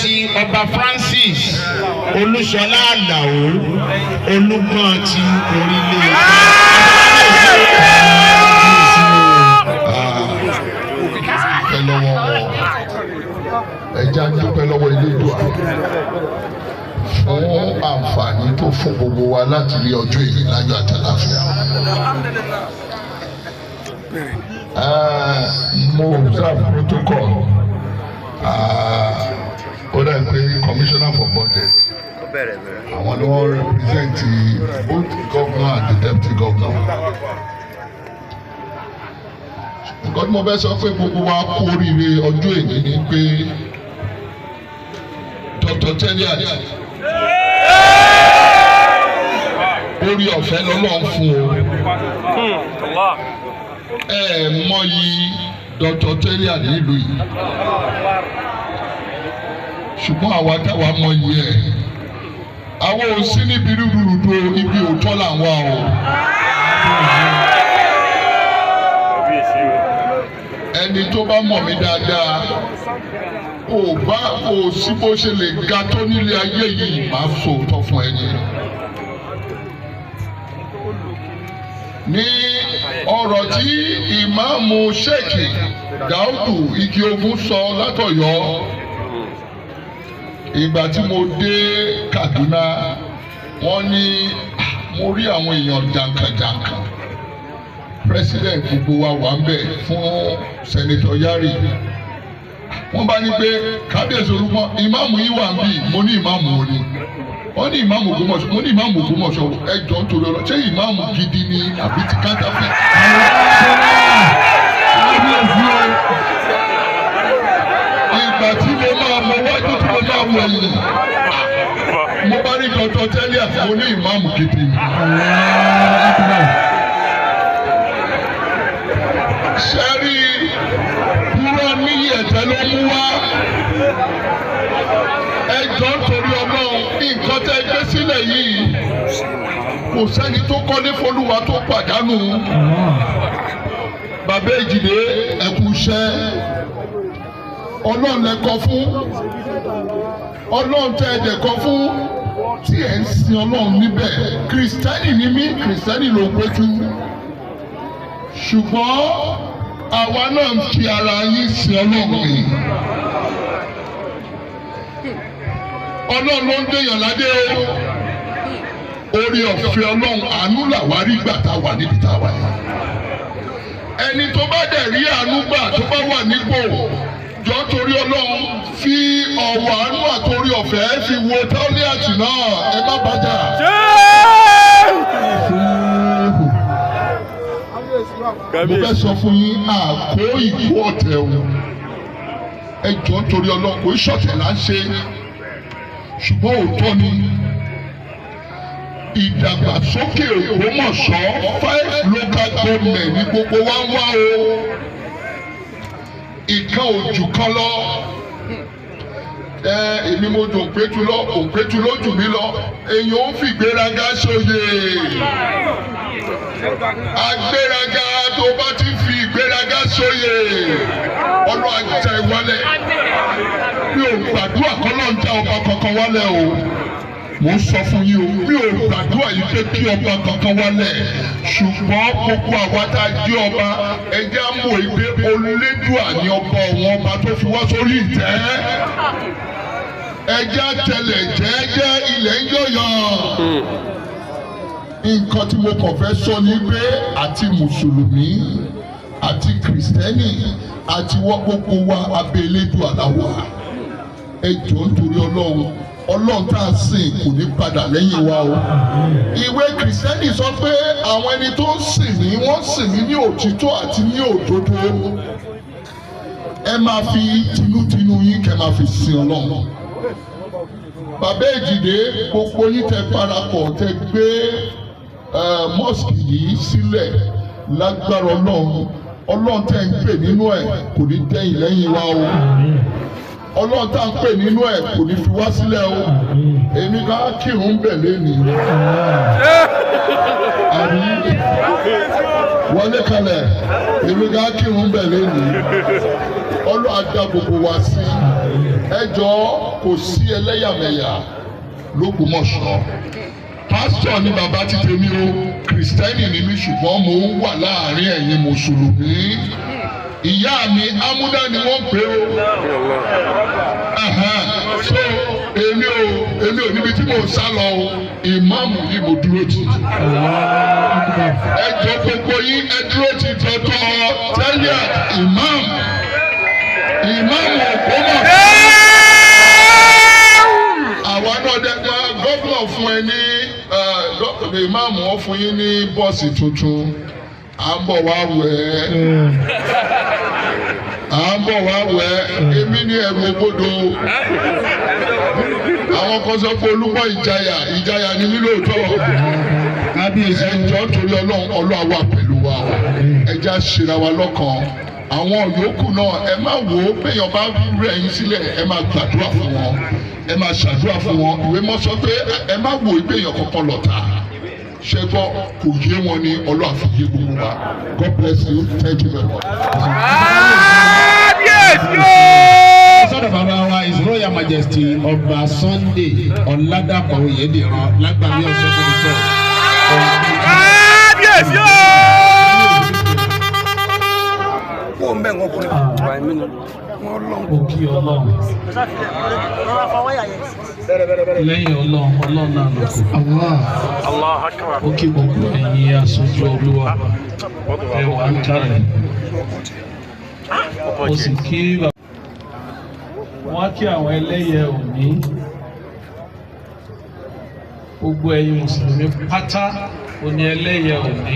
ti ọba Francis Olúṣọlá Àlàó Olúgbọ́n ti orílẹ̀-èdè. Ẹja dúpẹ́ lọ́wọ́ Elédùà fún àǹfààní tó fún gbogbo wa láti rí ọjọ́ èyí láyọ̀ àtàlàfíà. Mo observe protocol. Ó dà pé commissioner for budget àwọn ló wọ́n represent both the governor and the deputy governor. Nǹkan tí mo fẹ́ sọ pé gbogbo wa kú oríire ọjọ́ èyí ni pé Dr. Teliat orí ọ̀fẹ́ lọ́lọ́run fún o. Mọyì Dr. Teliat nílùú yìí ṣùgbọ́n àwa táwa mọyì ẹ̀ àwọn ò sí níbi rúdurùdu ibi òótọ́ là ń wá o. Ẹni tó bá mọ̀ mí dáadáa kò sí bó ṣe lè ga tó nílé ayé yìí máa sòótọ́ fún ẹni. Ní ọ̀rọ̀ tí ìmáàmù Sheikh Daudu Igi Ogun sọ látọ̀yọ́ ìgbà tí mo dé Kaduna wọ́n ní mo rí àwọn èèyàn jàǹkànjàǹkàn president gbogbo wa wà ń bẹ̀ fún Senator Yari wọ́n bá ní pé kábíyèsí olúmọ ìmáàmù yìí wà ń bì mo ní ìmáàmù òní wọ́n ní ìmáàmù Ògbómọ̀ṣọ́ mo ní ìmáàmù Ògbómọ̀ṣọ́ ẹjọ́ nítorí ọlọ́ ṣé ìmáàmù gidi ni àbí ti káńtàfẹ́. Ìgbà tí mo máa mọ wájú tí mo máa wọ ẹ̀yìn mo bá ní Dr. Teliat mo ní ìmáàmù gidi ni. Ṣẹ́rí dúró níyì ẹ̀tẹ́ ló mú wá. Ẹjọ́ nítorí Ọlọ́run nǹkan tẹ́ gbé sílẹ̀ yìí kò sẹ́ni tó kọ́lé f'Olúwa tó pàdánù. Bàbá Èjìdé ẹ̀kú iṣẹ́ Ọlọ́run lẹ́kọ̀ọ́ fún Ọlọ́run tẹ́ ẹ̀dẹ̀ kọ́ fún tí ẹ̀ ń sin Ọlọ́run níbẹ̀. Kìrìsìtẹ́nì ni mí, kìrìsìtẹ́nì ló ń péjú. Ṣùgbọ́n àwa náà ń fi ara yín sin Ọlọ́run yìí. Ọlọ́run ló ń dèèyàn ládé o. Orí ọ̀fẹ́ Ọlọ́run àánú làwa rí gbà tá a wà níbi tá a wà yìí. Ẹni tó bá dẹ̀ rí àánú gbà tó bá wà nípò jọ torí Ọlọ́run fi ọ̀wọ̀ àánú àtòrí ọ̀fẹ́ fi wo Teliat náà ẹ má bàjá. Mo fẹ́ sọ fún yín àkó ìkó ọ̀tẹ̀ o. Ẹ jọ torí Ọlọ́run kò ṣọ̀tẹ̀ là ń ṣe ṣùgbọ́n òótọ́ ni ìdàgbàsókè Ògbómọ̀ṣọ́ 5 local government ní gbogbo wa ń wá o. Ìkan ojú kan lọ èmi mo dùn péjú lọ òǹpéjú ló jù mí lọ èèyàn ń fi ìgbéraga sóye. Agbéraga tó bá ti fi ìgbéraga sóye Ọlọ́run àjà ìwálẹ̀. Mi ò gbàdúrà kọ́lọ́ ń já ọba kankan wálẹ̀ o. Mo ń sọ fún yín o, mi ò gbàdúrà yìí pé kí ọba kankan wálẹ̀. Ṣùgbọ́n gbogbo àwa tá a jẹ́ ọba ẹjẹ́ á mọ̀ pé Olódùà ni ọba ọ̀wọ́n ọba tó fi wá sórí ìtẹ́. Ẹjẹ́ àtẹlẹ̀ jẹ́ẹ́jẹ́ ilẹ̀ ń yọ̀yàn. Nǹkan tí mo kàn fẹ́ sọ ni pé àti Mùsùlùmí àti Kìrìsìtẹ́nì àti wọ́n gbogbo wa abẹ́ Elédùà la wà. Ẹ jọ̀ọ́ nítorí Ọlọ́run tá a sìn kò ní padà lẹ́yìn wa o. Ìwé Kìrìsìtẹ́nì sọ pé àwọn ẹni tó ń sìn mí wọ́n sìn mí ní òtítọ́ àti ní òdodo. Ẹ máa fi tinútinú yín kẹ́ máa fi sin Ọlọ́run. Bàbá Èjìdé gbogbo yín tẹ́ parapọ̀ tẹ́ gbé mọ́sìkì yìí sílẹ̀ lágbára Ọlọ́run tẹ́ ń pè nínú ẹ̀ kò ní dẹ́yìn lẹ́yìn wa o. Ọlọ́run tá à ń pè nínú ẹ̀ kò ní fi wá sílẹ̀ o. Èmi ká kírun bẹ̀ lénìí. Àbí wọlé kalẹ̀ èmi ká kírun bẹ̀ lénìí. Ọlọ́run á dá gbogbo wa sí. ẹ jọ̀ọ́ kò sí ẹlẹ́yàmẹ̀yà l'Ógbómọ̀ṣọ́. Pásítọ̀ ni bàbá ti tèmi o, kìrìsìtẹ́nì ni mí ṣùgbọ́n mo ń wà láàrin ẹ̀yin mùsùlùmí. Ìyá mi Amúdá ni wọ́n pè o. So èmi ò níbi tí mo sá lọ o, ìmáàmù ni mo dúró tì. Ẹ jọ̀ọ́ gbogbo yín ẹ dúró tì tọ́tọ́ tẹ́lẹ̀ ìmáàmù Ògbómọ̀ṣọ́. Àwa náà dẹ́gbẹ́ gómìnà fún ẹ ní ìmáàmù wọn fún yín ní bọ́ọ̀sì tuntun. À ń bọ̀ wá wẹ̀ ẹ́. Èmi ní ẹ̀rù ògbódò. Àwọn kan sọ pé Olúmọ ìjayà ni mí lóòótọ́. Kábíyèsí ẹjọ́ torí Ọlọ́run wà pẹ̀lú wa. Ẹja ṣera wa lọ́kàn. Àwọn yòókù náà ẹ má wò ó péyàn bá rẹ̀ yín sílẹ̀ ẹ máa gbàdúrà fún wọn. Ẹ máa ṣàdúrà fún wọn. Ìwé mọ́ sọ pé ẹ má wò ó péyàn kankan lọ́tà. Ṣé gbọ́ kò yé wọn ní Ọlọ́run àfi yé gbogbo wa. God bless you. Thank you very much. Sọ́dọ̀ bàbá wa His Royal Majesty Ọba Sunday Ọ̀làdàpọ̀ Oyèdìran lágbàmí ọ̀sẹ̀ tó ti tọ̀. Kábíyèsí o. Wọ́n bẹ̀ wọ́n kúrò wà mí nù. Wọ́n lọ. Òkè Ọlọ́run. Lẹ́yìn Ọlọ́run náà ló kù. Ó kí gbogbo ẹ̀yin aṣojú Olúwa ẹ̀wà ń kárẹ̀. Ó sì kí wọ́n kí àwọn ẹlẹ́yẹ òní. Gbogbo ẹ̀yin Mùsùlùmí pátá òní ẹlẹ́yẹ òní.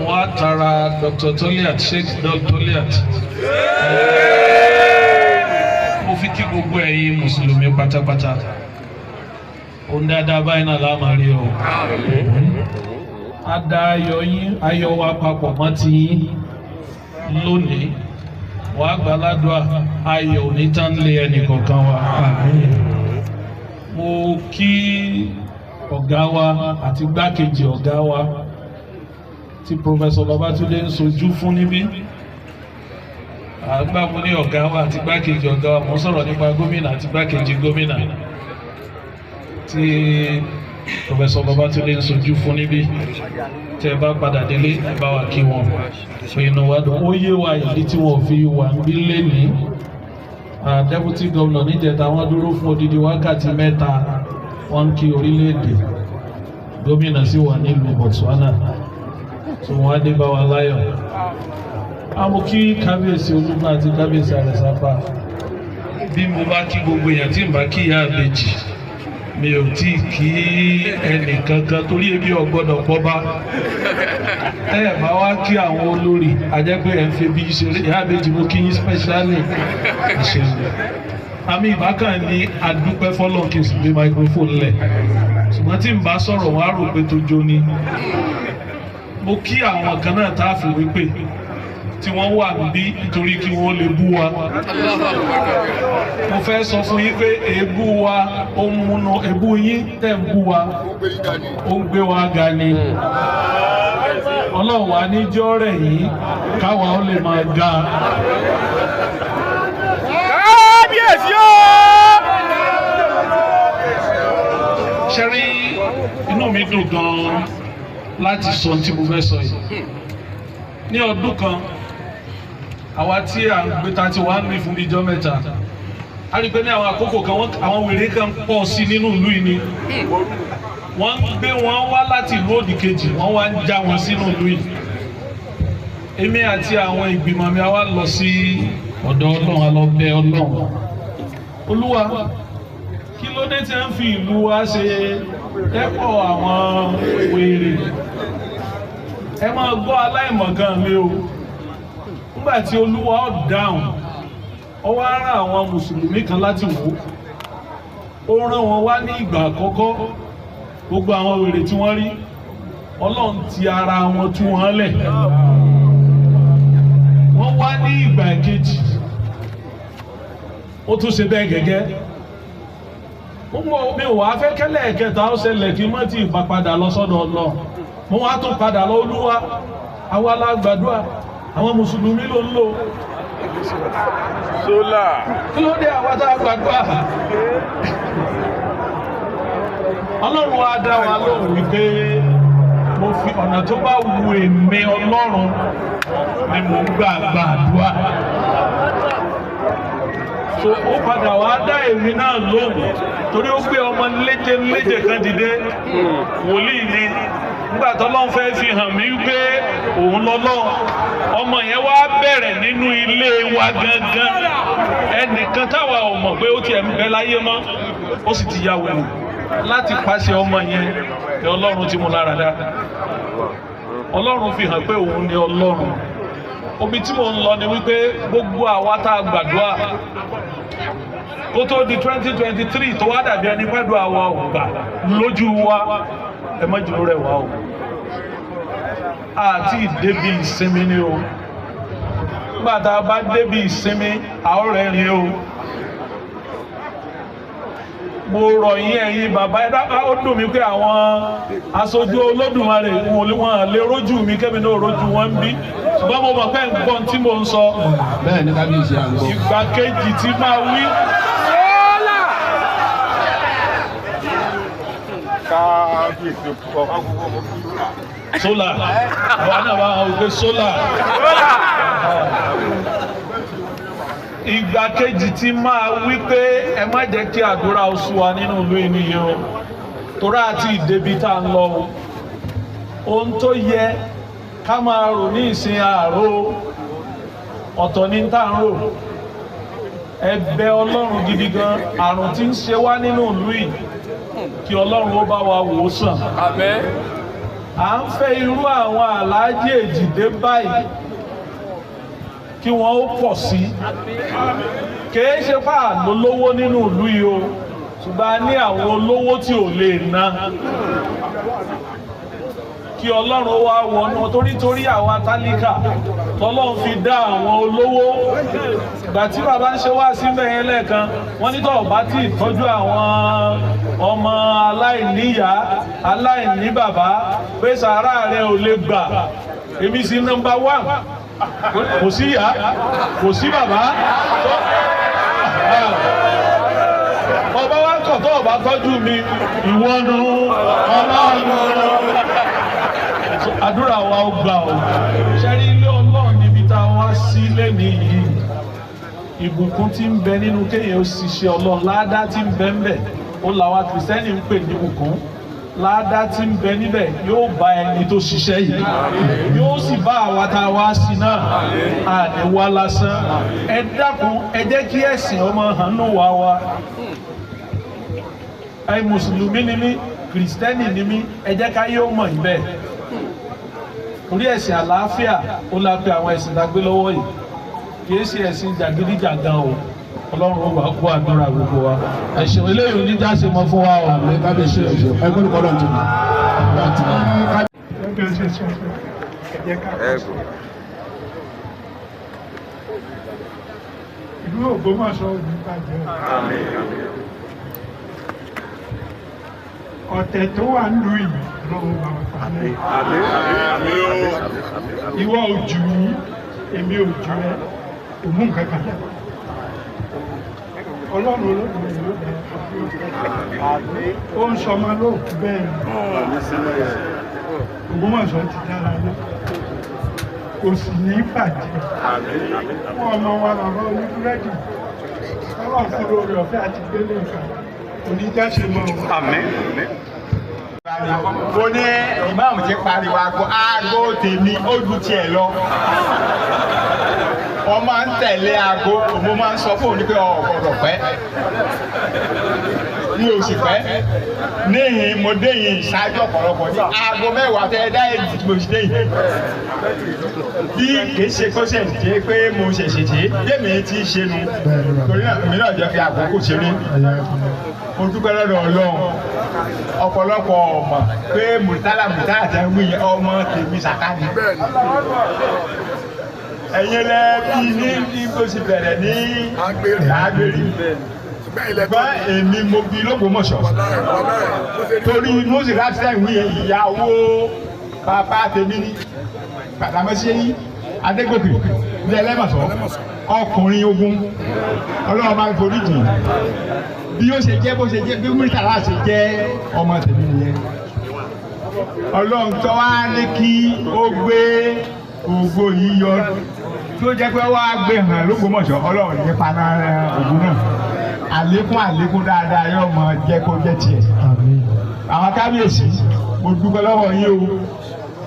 Wọ́n á tara Dr. Toliat Sheikh Toliat. Mo fi kí gbogbo ẹ̀yin Mùsùlùmí pátápátá. Ohun dáadáa báyìí náà la máa rí o. A dá ayọ̀ wa papọ̀ mọ́ ti yín lónìí. Wọ́n á gbàládùá ayọ̀ onítànlé ẹnìkọ̀ọ̀kan wa. Mo kí ọ̀gá wa àti gbákejì ọ̀gá wa tí Professor Babatunde ń sojú fún níbí. Àgbà mo ní ọ̀gá wa àti gbákejì ọ̀gá wa, mo sọ̀rọ̀ nípa gómìnà àti gbákejì gómìnà tí Professor Babatunde ń sojú fún níbí. Tí ẹ bá padà délé ẹ bá wa kí wọn fún inú wa dùn. Ó yé wa ìdí tí wọn fi wà níbí lénìí. Deputy Governor níjẹta wọn dúró fún odidi wákàtí mẹ́ta wọ́n ń kí orílẹ̀-èdè. Gómìnà sì wà nílùú Botswana tí wọ́n á dé bá wa láyọ̀. Àmọ́ kí kábíyèsí Olúgbọ́n àti kábíyèsí Àrẹ̀sápá. Bí mo bá kí gbogbo èèyàn tí n bá kí ìyá àbèjì mi ò tí ì kí ẹnì kankan torí ebi ọgbọ́dọ̀ pọ̀ bá. Ẹ bá wá kí àwọn olórí ajẹ́pẹ́ ẹ̀ ń fi bí ṣeré ìyá àbèjì mo kí yín specially ìṣẹ̀lẹ̀. Àmì ìbákan ní adúpẹ́ fọ́lọ́ kí n sì gbé microphone lẹ̀. Ṣùgbọ́n tí n bá sọ̀rọ̀ wọn á rò pé tó jó ni. Mo kí àwọn kan náà tá a fi wípé tí wọ́n wà níbí nítorí kí wọ́n lè bú wa. Mo fẹ́ sọ fún yín pé èébú wa ó ń múnú èébú yín tẹ̀ ń bú wa ó ń gbé wa ga ni. Ọlọ́run wa níjọ́ rẹ̀ yìí káwa ó lè máa ga. Kábíyèsí o. Ṣé rí inú mi dùn gan-an láti sọ tí mo fẹ́ sọ yìí. Ní ọdún kan àwa tí à ń gbé ta ti wá ń rìn fún bíjọ́ mẹ́ta a rí i pé ní àwọn àkókò kan àwọn wèrè kan pọ̀ sí nínú ìlú yìí ni wọ́n ń gbé wọn wá láti ìlú òdì kejì wọ́n wá ń já wọn sínú ìlú yìí. Èmi àti àwọn ìgbìmọ̀ mi a wá lọ sí ọ̀dọ̀ Ọlọ́run a lọ bẹ̀ Ọlọ́run. Olúwa kí ló dé tí ń fi ìlú wa ṣe dẹ́pọ̀ àwọn wèrè? Ẹ máa gbọ́ aláìmọ̀kan mi o. Nígbà tí Olúwa ó dáhùn ó wá rán àwọn mùsùlùmí kan láti wò ó rán wọn wá ní ìgbà àkọ́kọ́. Gbogbo àwọn wèrè tí wọ́n rí Ọlọ́run ti ara wọn tú wọn lẹ̀. Wọ́n wá ní ìgbà kejì ó tún ṣe bẹ́ẹ̀ gẹ́gẹ́. Mi ò wá fẹ́ kẹ́lẹ́ ẹ̀kẹta ó ṣẹlẹ̀ kí mọ́ tí ìbá padà lọ sọ́dọ̀ Ọlọ́run. Mo wá tún padà lọ Olúwa àwa la gbàdúrà àwọn mùsùlùmí ló ń lò Sólà. Kí ló dé àwọn tá a gbàgbà? Ọlọ́run wa dá wa lóhùn wípé mo fi ọ̀nà tó bá wu èmi Ọlọ́run ni mò ń gbà gbàdúrà. So ó padà wá dá èmi náà lóhùn torí ó gbé ọmọ léje kan dìde wòlíì ni nígbà tó lọ́n fẹ́ fi hàn mí wípé òun lọ́lọ́ ọmọ yẹn wá bẹ̀rẹ̀ nínú ilé wa gangan ẹnìkan táwa ò mọ̀ pé ó tiẹ̀ ń bẹ láyé mọ́ ó sì ti ya wẹ̀wò láti pàṣẹ ọmọ yẹn ni Ọlọ́run ti mú lára dá Ọlọ́run fi hàn pé òun ni Ọlọ́run omi tí mo ń lọ ni wípé gbogbo àwa tá a gbàdúrà kó tó di 2023 tó wá dàbí ẹni pẹ́ẹ́dù àwa ògbà lójú wa ẹ má jùlọ rẹ̀ wá o àti ìdébi ìsinmi ni o nígbà tá a bá débi ìsinmi àwọn rẹ̀ rìn o mo rọ̀ yín ẹ̀yin bàbá ẹ̀dá ó dùn mí pé àwọn aṣojú Olódùmarè wọn lè rójú mi kẹ́mi náà rójú wọn ń bí ṣùgbọ́n mo mọ̀ pé nǹkan tí mo ń sọ bẹ́ẹ̀ ni kábíyèsí à ń gbọ́. ìgbà kejì tí máa wí. Sólà àwọn náà máa ń gbé sólà. Ìgbà kejì tí máa wí pé ẹ má jẹ́ kí àdúrà oṣù wa nínú ìlú ènìyàn o torí àti ìdèbí tá a ń lọ o ohun tó yẹ ká máa rò ní ìsìn àárò ọ̀tọ̀ ní tá a ń rò ẹ bẹ̀ Ọlọ́run gidi gan àrùn tí ń ṣe wá nínú ìlú yìí kí Ọlọ́run ó bá wa wò ó sàn. Àmín. À ń fẹ́ irú àwọn aláàjì èjìdé báyìí kí wọ́n ó pọ̀ sí kìí ṣe fà lólówó nínú ìlú yìí o ṣùgbọ́n a ní àwọn olówó tí ò lè ná kí Ọlọ́run wá wọnú torítorí àwa tálíkà tọ́lọ́run fi dá àwọn olówó ìgbà tí bàbá ń ṣe wá síbẹ̀ yẹn lẹ́ẹ̀kan wọ́n ní tọ́ọ̀ bá tí ìtọ́jú àwọn ọmọ aláìníyá aláìní bàbá pé sàárà rẹ̀ ò lè gbà èmi sí nọ́mbà 1 kò sí ìyá kò sí bàbá ọba wa kọ̀ tó ọba tọ́jú mi ìwọ́nu Ọlọ́run àdúrà wa ó gbà ó ṣẹ́rí ilé Ọlọ́run níbi tá a wá sí lẹ́nu yìí ìbùkún tí ń bẹ nínú kéèyàn ó ṣiṣẹ́ Ọlọ́run ládá tí ń bẹ ń bẹ ó làwa kìrìsìtẹ́nì ń pè ní ìbùkún ládá tí ń bẹ níbẹ̀ yóò bá ẹni tó ṣiṣẹ́ yìí yóò sì bá àwa tá a wá sí náà àní wá lásán ẹ dákun ẹ jẹ́ kí ẹ̀sìn ọmọ hànú wa wa ẹ mùsùlùmí ni mí kìrìsìtẹ́nì ni mí ẹ jẹ́ ká yóò mọ̀ níbẹ̀ orí ẹ̀sìn àlàáfíà ó la pe àwọn ẹ̀sìn tá a gbé lọ́wọ́ yìí kìí ṣe ẹ̀sìn jàgídíjàgan o Ọlọ́run ó wà kó àdúrà gbogbo wa ẹ̀sìn eléyìí oníjà ṣe mọ́ fún wa o. àmì kábíyèsí ẹ̀ṣẹ̀ ẹgbẹ́ olùkọ́ náà ti mọ̀. ìlú Ògbómọ̀ṣọ́ ò ní bàjẹ́ ọ̀tẹ̀ tó wà ń lu yìí lọ́wọ́ bá wà pàdé. ìwọ ojú yìí èmi ojú ẹ òmù nǹkan kan Ọlọ́run Olódùmarè ló bẹ̀rẹ̀ ó ń sọmọ lóòkú bẹ́ẹ̀ ni Ògbómọ̀ṣọ́ ti dára lọ kò sì ní bàjẹ́ fún ọmọ wa bàbá oníbúrẹ́dì Ọlọ́run fún lórí ọ̀fẹ́ àti gbélé nǹkan oníjáṣe mọ́ ọ. Mo ní ìmáàmù ti pariwo aago tèmi ó ju tiẹ̀ lọ. Wọ́n máa ń tẹ̀lé aago, mo máa ń sọ fún òní pé ọ̀gbọ̀dọ̀ pẹ́. Mi ò sì pẹ́. Níhìn mo déyìn ìṣáájú ọ̀pọ̀lọpọ̀ ní aago mẹ́wàá tẹ́ dá èyí tí mo ṣe déyìn. Bí kìí ṣe kó ṣe ṣe pé mo ṣẹ̀ṣẹ̀ ṣe, Jémi ti ṣe nu. Torí náà mi náà jẹ́ fi àkókò ṣeré. Mo dúpẹ́ lọ́dọ̀ Ọlọ́run. Ọ̀pọ̀lọpọ̀ ọmọ pé mùtálà tẹ́ ń wí ọmọ tèmi sàkáàní. Ẹ̀yin lẹ bí ní bó ṣe bẹ̀rẹ̀ ní Àgbèrè. Ṣùgbọ́n èmi mo bí l'Ógbómọ̀ṣọ́. Torí Mósè láti tẹ̀ ń wí ìyàwó bàbá tèmi ní Gbàdámọ́sí yìí. Adégòkè ní Ẹlẹ́mọ̀ṣọ́ ọkùnrin ogun Ọlọ́run bá ń forí jìn bí ó ṣe jẹ́ bó ṣe jẹ́ bí Murtala ṣe jẹ́ ọmọ tèmi nìyẹn Ọlọ́run tó wá ní kí ó gbé ògo yìí yọ tó jẹ́ pé wá gbé hàn l'Ógbómọ̀ṣọ́ Ọlọ́run ní paná ògùn náà àlékún dáadáa yóò mọ jẹ́ kó jẹ́ tiẹ̀ àwọn kábíyèsí mo dúpẹ́ lọ́wọ́ yín o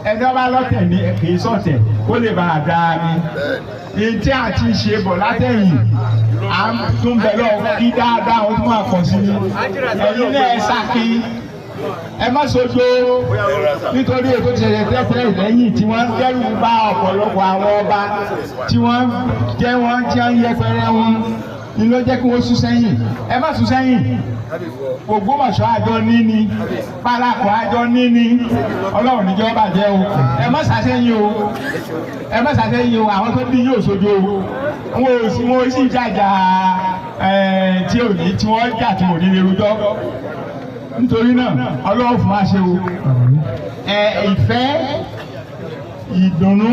ẹni ọba lọ́tẹ̀ ní kì í sọ̀tẹ̀ kó lè bá a dáa ni ní tí a ti ṣe bọ̀ látẹ̀yìn à ń tún bẹ̀ lọ kí dáadáa ó tún máa pọ̀ sí i ẹ̀yin náà ẹ ṣáàkì ẹ má sojo nítorí ètò ìṣẹ̀lẹ̀ tẹ́tẹ́ lẹ́yìn tí wọ́n dẹ́rù bá ọ̀pọ̀lọpọ̀ àwọn ọba tí wọ́n jẹ́ yẹpẹrẹ wọn ni ló jẹ́ kí wọ́n sún sẹ́yìn ẹ má sún sẹ́yìn Ògbómọ̀ṣọ́ àjọ níní Parapọ̀ àjọ níní Ọlọ́run níjọ́ bàjẹ́ o ẹ má ṣàṣẹ́yìn o ẹ má ṣàṣẹ́yìn o àwọn tó bí yóò sojo o wọn ò sì jàjà tí ò ní tí wọ́n jà tí ò ní lè rújọ́ nítorí náà Ọlọ́run fún wa ṣe o ìfẹ́ ìdùnnú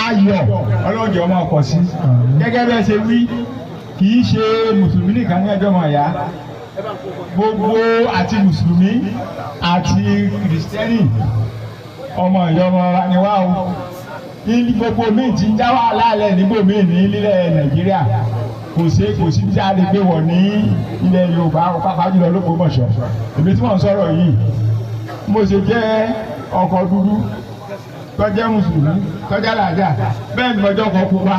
ayọ̀ Ọlọ́run jẹ́ ọmọ ọkọ̀ sí gẹ́gẹ́ bẹ́ẹ̀ ṣe wí kì í ṣe mùsùlùmí nìkan ní ẹjọ́ mọ̀ ẹ̀yà gbogbo àti mùsùlùmí àti kìrìsìtẹ́nì ọmọ ìyọmọ ni wá o ní gbogbo míì ti ń já wàhálà alẹ́ nígbò míì ní ilẹ̀ Nàìjíríà kò sí bí a lè gbé wọ̀ ní ilẹ̀ Yorùbá pàápàá jùlọ l'Ógbómọ̀ṣọ́ èmi tí wọ́n ń sọ̀rọ̀ yìí mo ṣe jẹ́ ọkọ̀ dúdú tọ́jẹ́ mùsùlùmí tọ́jẹ́ làjà bẹ́ẹ̀ ni ọjọ́ kan kú wa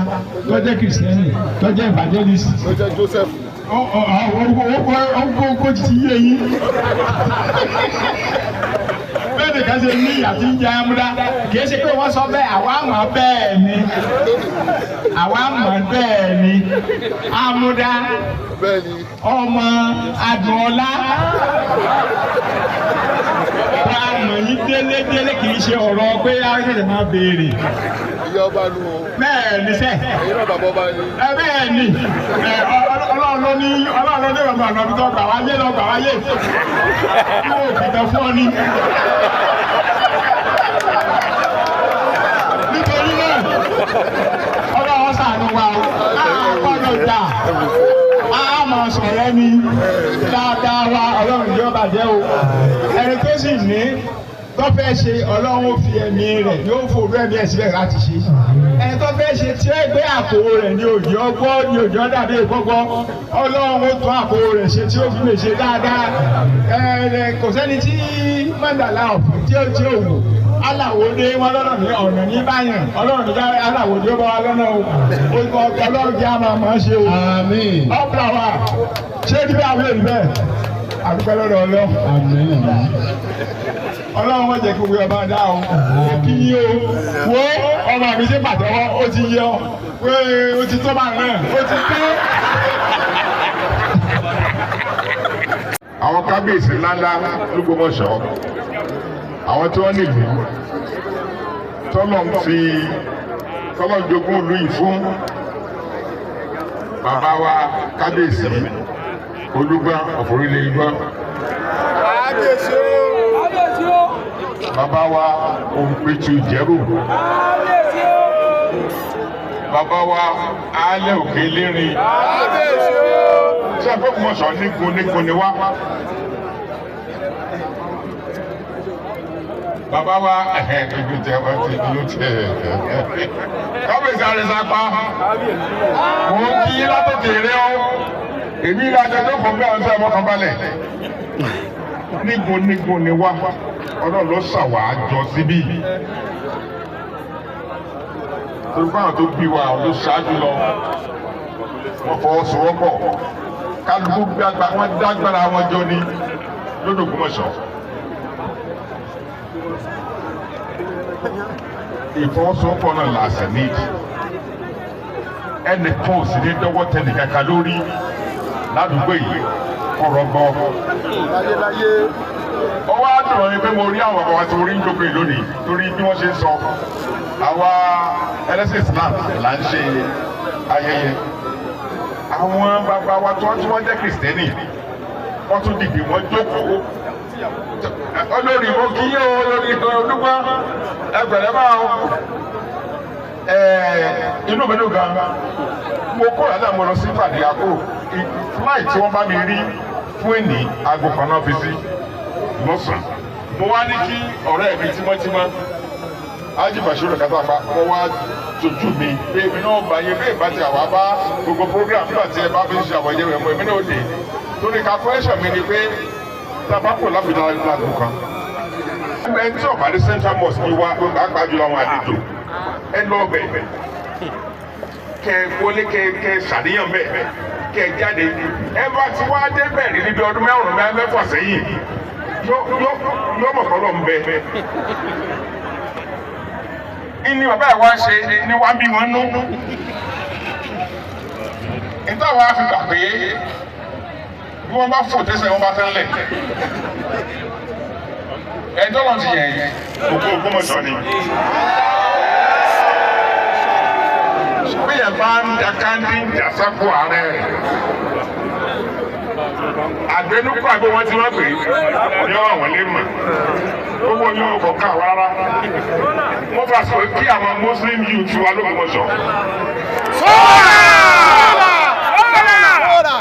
tọ́jẹ́ kìrìsìtẹ́nì tọ́jẹ́ evangelist tọ́jẹ́ Joseph. Ó ti yé yín. Bẹ́ẹ̀ ni kan ṣe ní àti ń jẹ amúdá kì í ṣe pé wọ́n sọ bẹ́ẹ̀ àwa mọ̀ bẹ́ẹ̀ ni amúdá ọmọ Adùnọlá àmọ̀ yín délé kì í ṣe ọ̀rọ̀ pé ayélujára máa béèrè. Ìyá ọba lu o. Bẹ́ẹ̀ ni sẹ́. Èyí náà bàbá ọba ni. Bẹ́ẹ̀ ni Ọlọ́run ló ní bàbá àná tó gbà wáyé lọ gbà wáyé. Yóò fìtẹ̀ fún ọ ní. Nítorí náà Ọlọ́run ṣàánú wa o. Gbọ́dọ̀ jà. A máa sọ̀rọ̀ ni dáadáa wa Ọlọ́run yóò bàjẹ́ o. Ẹni tó sì ní tó fẹ́ ṣe Ọlọ́run ó fi ẹ̀mí rẹ̀ yóò fòrú ẹ̀mí ẹ̀ síbẹ̀ láti ṣe. Ẹni tó fẹ́ ṣe tí ó gbé àpò rẹ̀ ní òjò ọgbọ́ ní òjò dàbí ìgbọ́gbọ́ Ọlọ́run ó tún àpò rẹ̀ ṣe tí ó fi lè ṣe dáadáa. Kò sẹ́ni tí Mandala ọ̀fun tí ó wò aláwòdé wọn lọ́nà ní ọ̀nà ní báyẹn Ọlọ́run ní aláwòdé ó bá wa lọ́nà o Ọlọ́run jẹ́ àmà máa ṣe o. Àmín. Ọ̀pọ̀ àwa ṣé kí bí àwọn èèyàn bẹ́ẹ̀ àdúpẹ́ lọ́dọ̀ Ọlọ́run. Àmín. Ọlọ́run wọ́n jẹ́ kí wọ́n bá dá o kí ni o wo ọmọ mi ṣe pàtẹ́wọ́ ó ti yẹ ọ pé ó ti tó máa rẹ̀ ó ti pé. Àwọn kábíyèsí ńláńlá l'Ógbómọ̀ṣọ́ àwọn tí wọ́n nílùú tọ́lọ̀ jogún ìlú yìí fún bàbá wa kábíyèsí Olúgbọ́n ọ̀fọ̀rílẹ̀ Igbọ́n. Bàbá wa Òǹpẹ̀tù Jẹ́rù. Bàbá wa Alẹ́ Òkè Lérin. Ṣé ẹ fẹ́ kó mọ̀ṣọ́ nígun ni wá? Bàbá wa ibi tẹ wá ti ló tẹ kábíyèsí àrẹsàpá. Mo ń kí látòkè rẹ ọ́. Èmi ìlàjọ tó kọ̀ bí àwọn sọ ẹ̀mọ́ kan balẹ̀. Nígun ni wá. Ọlọ́run ló ṣàwà jọ síbí. Torí fáwọn tó bí wa ló ṣáájú lọ. Wọ́n fọwọ́sowọ́pọ̀. Kálukú wọ́n dágbára wọn jọ ní lódò Ògbómọ̀ṣọ́. Ìfọwọ́sowọ́pọ̀ náà làásẹ̀ nídìí. Ẹnì kan ò sì ní dọ́wọ́ tẹnì kankan lórí ládùúgbò yìí kọ̀rọ̀ gbọ́. Láyéláyé. Ọwọ́ àdùn ni pé mo rí àwọn ọmọ tí mo rí ń jókòó lónìí torí bí wọ́n ṣe ń sọ. Àwa ẹlẹ́sìn Islam là ń ṣe ayẹyẹ. Àwọn bàbá wa tí wọ́n jẹ́ Kìrìsìtẹ́nì wọ́n tún dìde wọ́n jókòó. Olórí mo kí yé o olórí Olúgbọ́n ẹgbẹ̀rẹ̀ máa o. inú mi ló gan mo kó àdá mo lọ sí ìpàdé àkó flight tí wọ́n bá mi rí fún èní aago kan náà fi sí lọ́sàn-án mo wá ní kí ọ̀rẹ́ mi tímọ́tímọ́ ájì bàṣírò kátàpá mo wá tójú mi pé èmi náà gbà yẹ bẹ́ẹ̀ bá ti àwa bá gbogbo program nígbà tí ẹ bá fi ń ṣe àwọn ìjẹun ẹ̀mọ́ èmi náà dé torí calculation mi ni pé tabako láfíìdá lágbo kan ẹni tí ọba ní central mosque ni wá pàápàá jùlọ àwọn àlejò ẹ lọ bẹ kẹ wọlé kẹ ṣàníyàn bẹ kẹ jáde ẹ bá ti wá dé bẹ̀rẹ̀ níbi ọdún mẹ́fà sẹ́yìn yóò mọ̀ kọ́ lọ ń bẹ. ìní bàbá ẹ̀ wá ṣe ni wá bí wọn nú. níta wàá fi gbà pé bí wọ́n bá fò tẹ́sẹ̀ wọn bá tẹ́lẹ̀ ẹjọ́ wọn ti yẹn òkú Ògbómọ̀ṣọ́ ni. bí yẹn bá ń daka ní ìjàsákò ààrẹ àgbẹnukọ àgbẹ wọn ti wá pè é yọ àwọn lè mọ gbogbo yóò kọ ká wa rárá wọn fà sọ kí àwọn Muslim youth wa l'Ógbómọ̀ṣọ́.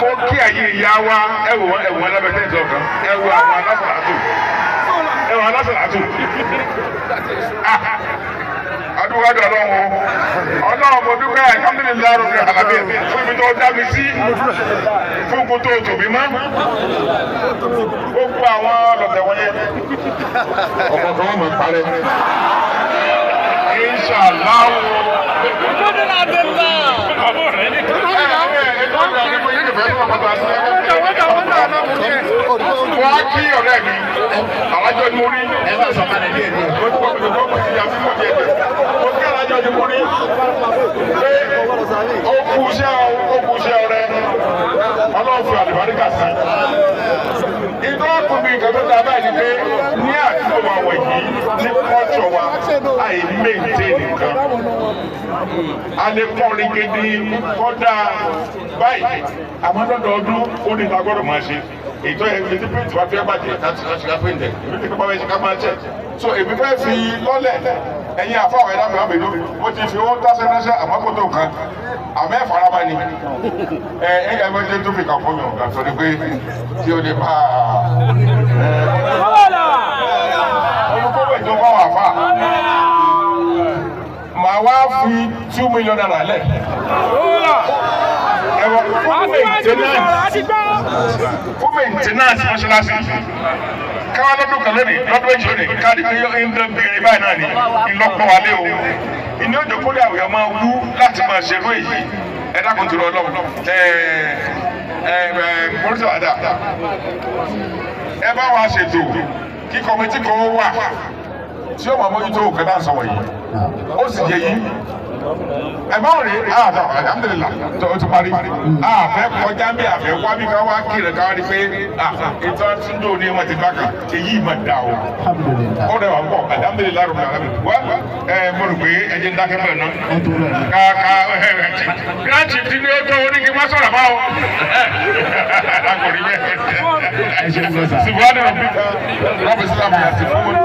mo kí ẹ̀yin ìyá wa ẹ̀wọ̀n ẹlẹ́bẹ̀tẹ̀ ìjọba ẹ̀wọ̀n àwọn alásàlátù adúgbàdo ọlọ́run mo dúpẹ́ alhamdulilayi rẹ̀ alábẹ́ fún ibi tó dá mi sí fún kó tó tòbí mọ́ gbogbo àwọn ọlọ́tẹ̀ wọ̀nyẹn ọmọ kan wọ́n mọ̀ parẹ́ inṣàlá wọ́n á kí ọ̀rẹ́ mi alájọ ni mo rí mo kí alájọ ni mo rí pé ó kú iṣẹ́ ọ̀rẹ́ ọlọ́run fi àlùbáríkà sí. ìtọ́ ọkùnrin nǹkan tó dáa báyìí ni pé ní àdúgbò wa wọ̀nyí ní kọ́ọ̀tù wa àì méǹté nìkan a lè kọrin gidi kọ́dà báyìí àmọ́ lọ́dọọdún ó ní ìta gbọ́dọ̀ máa ṣe ètò ẹ̀mí tí píríntì wá fẹ́ bàjẹ́ láti ṣe píríntì èmi tí kọ́kọ́ bá ṣe ká máa tẹ̀ so èmi fẹ́ fi lọ́lẹ̀ ẹ̀yin àfáwọn ẹ̀dá mi àbẹ̀dó mo ti fi owó dáṣẹ́ ránṣẹ́ àmọ́ kò tó nǹkan àmọ́ ẹ̀fọ́rámá ni ẹ̀yà ẹ̀mọ́ tí tó fi kà fún mi ọ̀gá sọ ni pé tí o lè bá olùkọ́wé tó fọ́ wà fà màá wá fi $2 million lẹ̀ fún maintenance mọ́ṣáláṣí káwá lọ́dún kan lónìí lọ́dún èjì lónìí káàdì pé ń bẹ̀rẹ̀ báyìí náà ni ìlọ́pọ̀ wálé o ìní òjò kórè àwòyàn máa wú láti máa ṣerú èyí ẹ dákun tó lọ lọ́wọ́ mọ́rúsọ̀ àdá ẹ bá wa ṣètò kí kọ́mítì kan wà tí ó máa mójútó nǹkan náà sọ̀rọ̀ yìí ó sì yẹ yìí ẹ̀gbọ́n rẹ̀ alhamdulillah tó o ti parí àfẹ́ kọjá bí àfẹ́ wá bí ká wá kí rẹ̀ ká wá di pé ìtọ́ túndó ní wọn ti bá kan èyí mà dá o ó rẹ̀ wà pọ̀ alhamdulillah rẹ̀ wá mo rò pé ẹ̀jẹ̀ ń dákẹ́ bẹ́ẹ̀ náà ká gírántì tí ní ó tó o ní kí n má sọ̀rọ̀ bá o akọ̀rí bẹ́ẹ̀ ṣùgbọ́n ní ọ̀bí ká rọ́bì sílámù àti fún